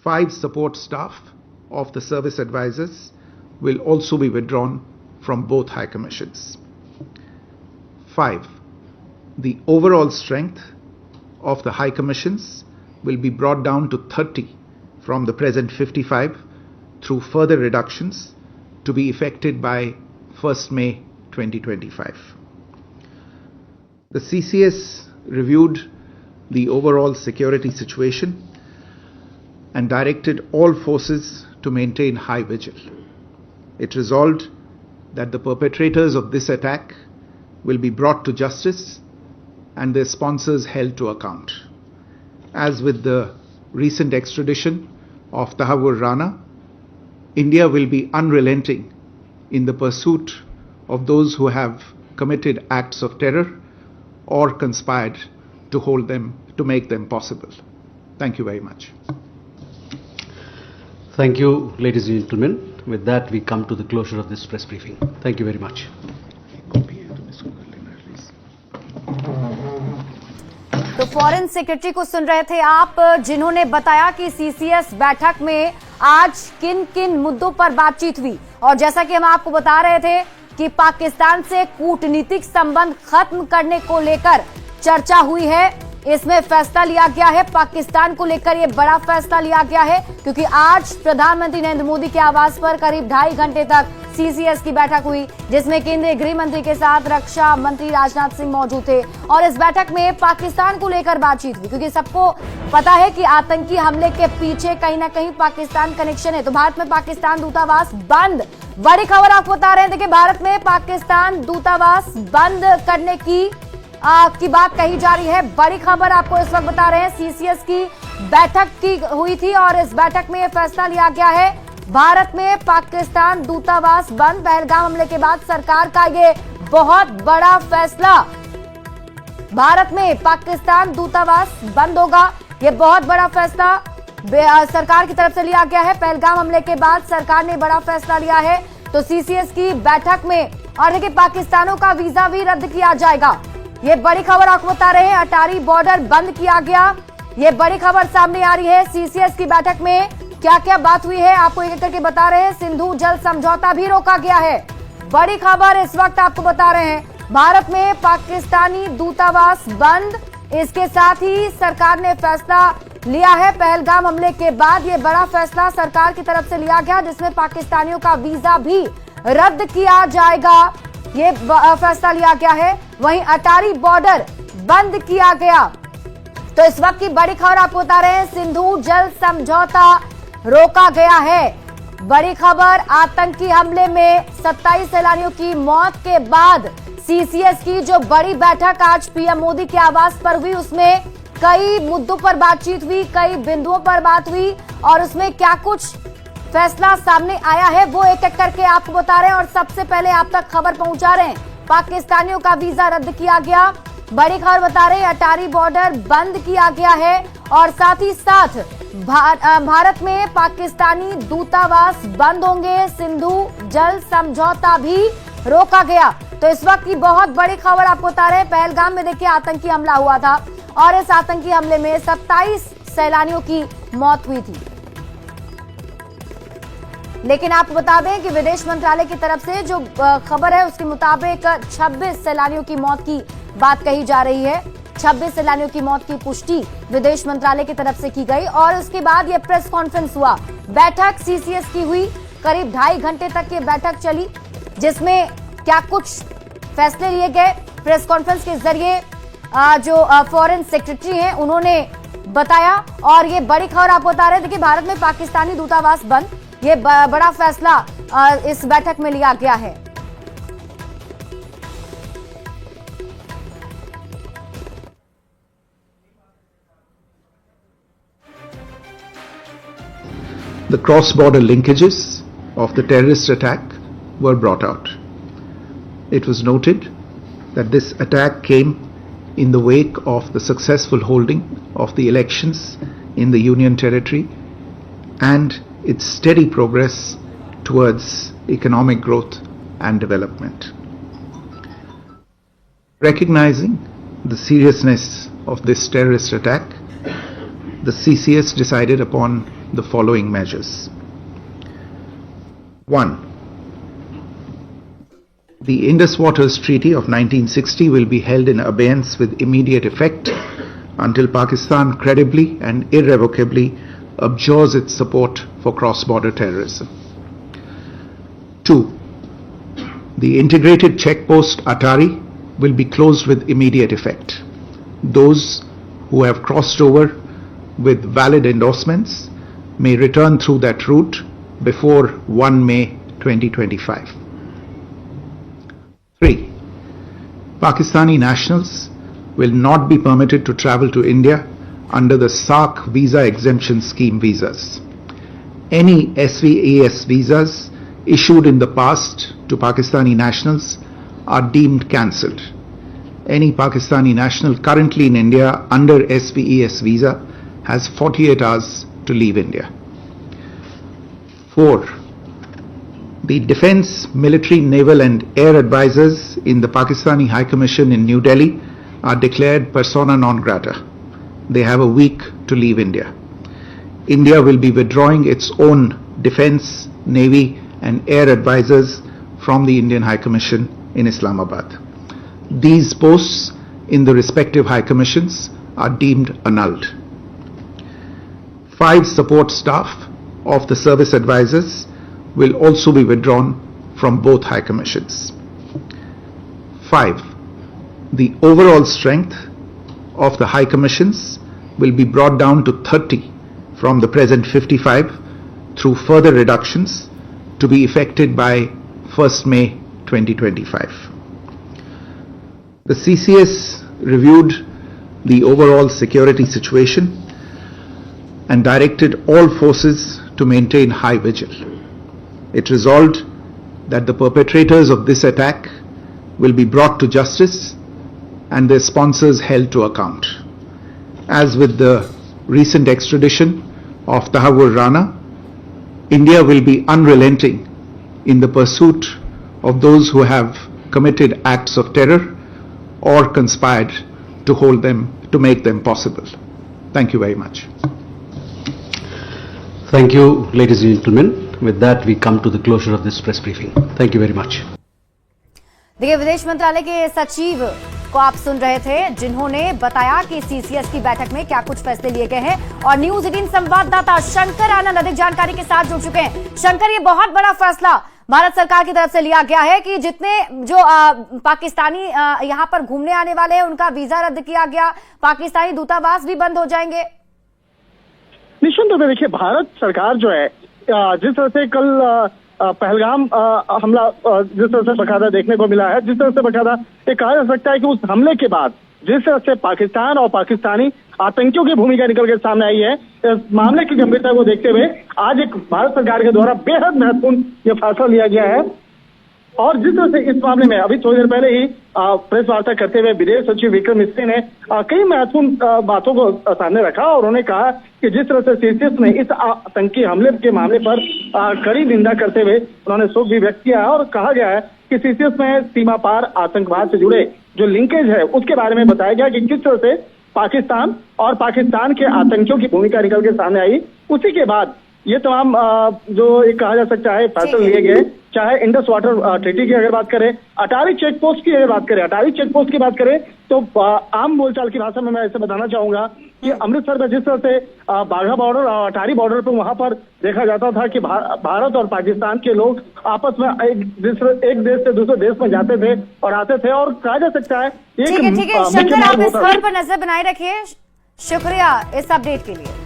5 support staff of the service advisors will also be withdrawn from both High Commissions. 5. The overall strength of the High Commissions will be brought down to 30 from the present 55 through further reductions to be effected by 1st May 2025. The CCS reviewed the overall security situation and directed all forces to maintain high vigil. It resolved that the perpetrators of this attack will be brought to justice and their sponsors held to account. As with the recent extradition of Tahawoor Rana, India will be unrelenting in the pursuit of those who have committed acts of terror or conspired to make them possible. Thank you very much. Thank you, ladies and gentlemen. With that, we come to the closure of this press briefing. Thank you very much. तो foreign secretary को सुन रहे थे आप, जिन्होंने बताया कि CCS बैठक में आज किन किन मुद्दों पर बातचीत हुई। और जैसा कि हम आपको बता रहे थे कि पाकिस्तान से कूटनीतिक संबंध खत्म करने को लेकर चर्चा हुई है, इसमें फैसला लिया गया है। पाकिस्तान को लेकर यह बड़ा फैसला लिया गया है क्योंकि आज प्रधानमंत्री नरेंद्र मोदी के आवास पर करीब 2.5 घंटे तक सीसीएस की बैठक हुई, जिसमें केंद्रीय गृह मंत्री के साथ रक्षा मंत्री राजनाथ सिंह मौजूद थे। और इस बैठक में पाकिस्तान को लेकर बातचीत हुई क्योंकि सबको पता है कि आतंकी हमले के पीछे कहीं ना कहीं पाकिस्तान कनेक्शन है। तो भारत में पाकिस्तान दूतावास बंद, बड़ी खबर आपको बता रहे हैं। देखिए, भारत में पाकिस्तान दूतावास बंद करने की बात कही जा रही है। बड़ी खबर आपको इस वक्त बता रहे हैं। सीसीएस की बैठक की हुई थी और इस बैठक में यह फैसला लिया गया है, भारत में पाकिस्तान दूतावास बंद। पहलगाम हमले के बाद सरकार का ये बहुत बड़ा फैसला, भारत में पाकिस्तान दूतावास बंद होगा। ये बहुत बड़ा फैसला सरकार की तरफ से लिया गया है। पहलगाम हमले के बाद सरकार ने बड़ा फैसला लिया है। तो सीसीएस की बैठक में, और देखिए, पाकिस्तानों का वीजा भी रद्द किया जाएगा। ये बड़ी खबर आपको बता रहे हैं। अटारी बॉर्डर बंद किया गया, ये बड़ी खबर सामने आ रही है। सीसीएस की बैठक में क्या क्या बात हुई है आपको एक करके बता रहे हैं। सिंधु जल समझौता भी रोका गया है, बड़ी खबर इस वक्त आपको बता रहे हैं। भारत में पाकिस्तानी दूतावास बंद, इसके साथ ही सरकार ने फैसला लिया है। पहलगाम हमले के बाद ये बड़ा फैसला सरकार की तरफ से लिया गया, जिसमें पाकिस्तानियों का वीजा भी रद्द किया जाएगा, ये फैसला लिया गया है। वहीं अटारी बॉर्डर बंद किया गया। तो इस वक्त की बड़ी खबर आपको बता रहे हैं, सिंधु जल समझौता रोका गया है। बड़ी खबर, आतंकी हमले में 27 सैलानियों की मौत के बाद सीसीएस की जो बड़ी बैठक आज पीएम मोदी के आवास पर हुई, उसमें कई मुद्दों पर बातचीत हुई, कई बिंदुओं पर बात हुई और उसमें क्या कुछ फैसला सामने आया है वो एक एक करके आपको बता रहे हैं। और सबसे पहले आप तक खबर पहुंचा रहे हैं, पाकिस्तानियों का वीजा रद्द किया गया। बड़ी खबर बता रहे हैं, अटारी बॉर्डर बंद किया गया है और साथ ही साथ भारत में पाकिस्तानी दूतावास बंद होंगे। सिंधु जल समझौता भी रोका गया। तो इस वक्त की बहुत बड़ी खबर आपको बता रहे हैं। पहलगाम में देखिए आतंकी हमला हुआ था और इस आतंकी हमले में 27 सैलानियों की मौत हुई थी। लेकिन आपको बता दें कि विदेश मंत्रालय की तरफ से जो खबर है उसके मुताबिक 26 सैलानियों की मौत की बात कही जा रही है। 26 सैलानियों की मौत की पुष्टि विदेश मंत्रालय की तरफ से की गई और उसके बाद यह प्रेस कॉन्फ्रेंस हुआ। बैठक सीसीएस की हुई, करीब 2.5 घंटे तक ये बैठक चली, जिसमें क्या कुछ फैसले लिए गए। प्रेस कॉन्फ्रेंस के जरिए जो फॉरेन सेक्रेटरी हैं उन्होंने बताया और ये बड़ी खबर आपको बता रहे थे कि भारत में पाकिस्तानी दूतावास बंद, ये बड़ा फैसला इस बैठक में लिया गया है। The cross-border linkages of the terrorist attack were brought out. It was noted that this attack came in the wake of the successful holding of the elections in the Union Territory and its steady progress towards economic growth and development. Recognizing the seriousness of this terrorist attack, the CCS decided upon the following measures. 1. The Indus Waters Treaty of 1960 will be held in abeyance with immediate effect until Pakistan credibly and irrevocably abjures its support for cross-border terrorism. 2. The integrated checkpost Atari will be closed with immediate effect. Those who have crossed over with valid endorsements may return through that route before 1 May 2025. 3. Pakistani nationals will not be permitted to travel to India under the SAARC visa exemption scheme visas. Any SVES visas issued in the past to Pakistani nationals are deemed cancelled. Any Pakistani national currently in India under SVES visa has 48 hours to leave India. 4. The Defence, Military, Naval and Air advisors in the Pakistani High Commission in New Delhi are declared persona non grata. They have a week to leave India. India will be withdrawing its own Defence, Navy and Air advisors from the Indian High Commission in Islamabad. These posts in the respective High Commissions are deemed annulled. 5 support staff of the service advisors will also be withdrawn from both High Commissions. 5. The overall strength of the High Commissions will be brought down to 30 from the present 55 through further reductions to be effected by 1st May 2025. The CCS reviewed the overall security situation and directed all forces to maintain high vigil. It resolved that the perpetrators of this attack will be brought to justice and their sponsors held to account. As with the recent extradition of Tahawwur Rana, India will be unrelenting in the pursuit of those who have committed acts of terror or conspired to make them possible. Thank you very much. Thank you, ladies and gentlemen. With that, we come to the closure of this press briefing. Thank you very much. देखिए, विदेश मंत्रालय के सचिव को आप सुन रहे थे, जिन्होंने बताया कि सीसीएस की बैठक में क्या कुछ फैसले लिए गए हैं। और न्यूज 18 संवाददाता शंकर आनंद अधिक जानकारी के साथ जुड़ चुके हैं। शंकर, ये बहुत बड़ा फैसला भारत सरकार की तरफ से लिया गया है कि जितने जो पाकिस्तानी यहाँ पर घूमने आने वाले हैं उनका वीजा रद्द किया गया, पाकिस्तानी दूतावास भी बंद हो जाएंगे। निश्चित रूप से देखिए, भारत सरकार जो है जिस तरह से कल पहलगाम हमला जिस तरह से बकायदा देखने को मिला है, जिस तरह से बकायदा ये कहा जा सकता है कि उस हमले के बाद जिस तरह से पाकिस्तान और पाकिस्तानी आतंकियों की भूमिका निकल के सामने आई है, इस मामले की गंभीरता को देखते हुए आज एक भारत सरकार के द्वारा बेहद महत्वपूर्ण यह फैसला लिया गया है। और जिस तरह से इस मामले में अभी थोड़ी देर पहले ही प्रेस वार्ता करते हुए विदेश सचिव विक्रम मिस्री ने कई महत्वपूर्ण बातों को सामने रखा और उन्होंने कहा कि जिस तरह से सीसीएस ने इस आतंकी हमले के मामले पर कड़ी निंदा करते हुए उन्होंने शोक भी व्यक्त किया है और कहा गया है कि सीसीएस में सीमा पार आतंकवाद से जुड़े जो लिंकेज है उसके बारे में बताया गया कि किस तरह से पाकिस्तान और पाकिस्तान के आतंकियों की भूमिका निकल के सामने आई। उसी के बाद ये तमाम जो एक कहा जा सकता है फैसले लिए गए, चाहे इंडस वाटर ट्रीटी की अगर बात करें, अटारी चेक पोस्ट की अगर बात करें, अटारी चेक पोस्ट की बात करें तो आम बोलचाल की भाषा में मैं ऐसे बताना चाहूंगा कि अमृतसर में जिस तरह से बाघा बॉर्डर और अटारी बॉर्डर पर वहां पर देखा जाता था कि भारत और पाकिस्तान के लोग आपस में एक देश से दूसरे देश में जाते थे और आते थे, और कहा जा सकता है ठीक है शंकर, आप इस खबर पर नजर बनाए रखिए। शुक्रिया इस अपडेट के लिए।